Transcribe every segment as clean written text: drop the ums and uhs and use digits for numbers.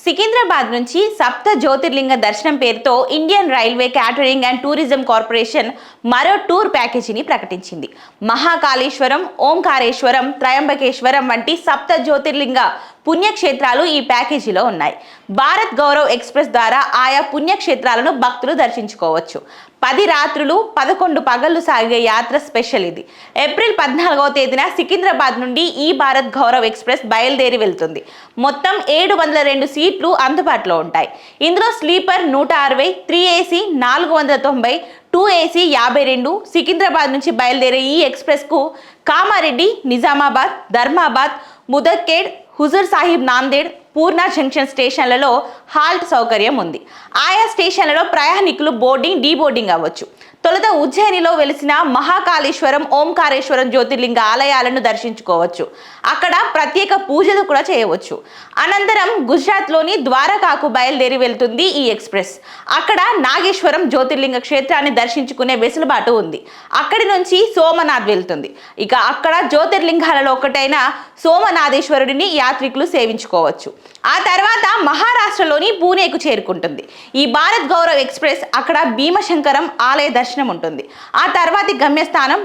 సికింద్రాబాద్ నుంచి సప్త జ్యోతిర్లింగ దర్శనం పేరుతో Indian railway catering and tourism corporation మరో టూర్ ప్యాకేజీని ప్రకటించింది. మహాకాళేశ్వరం, ఓంకారేశ్వరం, త్రయంబకేశ్వరం వంటి సప్త జ్యోతిర్లింగ పుణ్యక్షేత్రాలు ఈ ప్యాకేజీలో ఉన్నాయి. భారత్ గౌరవ్ ఎక్స్ప్రెస్ ద్వారా ఆయా పుణ్యక్షేత్రాలను భక్తులు దర్శించుకోవచ్చు. 10 రాత్రులు 11 పగళ్లు సాగే యాత్ర స్పెషల్ ఇది. ఏప్రిల్ 14వ తేదీన సికింద్రాబాద్ నుండి ఈ భారత్ గౌరవ్ ఎక్స్ప్రెస్ బయలుదేరి వెళ్తుంది. మొత్తం 702 సీట్లు అందుబాటులో ఉంటాయి. ఇందులో స్లీపర్ 160, 3AC 490, 2AC 52. సికింద్రాబాద్ నుంచి బయలుదేరే ఈ ఎక్స్ప్రెస్కు కామారెడ్డి, నిజామాబాద్, ధర్మాబాద్, ముదక్కేడ్, హుజూర్ సాహిబ్, నాందేడ్, పూర్ణ జంక్షన్ స్టేషన్లలో హాల్ట్ సౌకర్యం ఉంది. ఆయా స్టేషన్లలో ప్రయాణికులు బోర్డింగ్, డీబోర్డింగ్ అవ్వచ్చు. తొలుత ఉజ్జయినిలో వెలిసిన మహాకాళేశ్వరం, ఓంకారేశ్వరం జ్యోతిర్లింగ ఆలయాలను దర్శించుకోవచ్చు. అక్కడ ప్రత్యేక పూజలు కూడా చేయవచ్చు. అనంతరం గుజరాత్లోని ద్వారకాకు బయలుదేరి వెళ్తుంది ఈ ఎక్స్ప్రెస్. అక్కడ నాగేశ్వరం జ్యోతిర్లింగ క్షేత్రాన్ని దర్శించుకునే వెసులుబాటు ఉంది. అక్కడి నుంచి సోమనాథ్ వెళ్తుంది. ఇక అక్కడ జ్యోతిర్లింగాలలో ఒకటైన సోమనాథేశ్వరుడిని యాత్రికులు సేవించుకోవచ్చు. ఆ తర్వాత మహారాష్ట్రలోని పూణేకు చేరుకుంటుంది. ఈ భారత్ గౌరవ్ ఎక్స్ప్రెస్ అక్కడ భీమశంకరం ఆలయ దర్శనం ఉంటుంది. ఆ తర్వాతి గమ్యస్థానం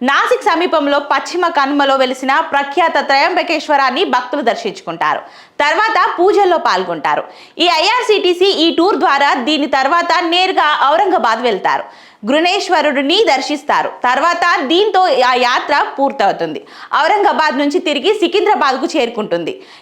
నాసిక్ సమీపంలో పశ్చిమ కనుమలో వెలిసిన ప్రఖ్యాత త్రయంబకేశ్వరాన్ని భక్తులు దర్శించుకుంటారు. తర్వాత పూజల్లో పాల్గొంటారు. ఈ ఐఆర్సిటిసి ఈ టూర్ ద్వారా దీని తర్వాత నేరుగా ఔరంగాబాద్ వెళ్తారు. గృణేశ్వరుడిని దర్శిస్తారు. తర్వాత దీంతో ఆ యాత్ర పూర్తవుతుంది. ఔరంగాబాద్ నుంచి తిరిగి సికింద్రాబాద్కు చేరుకుంటుంది.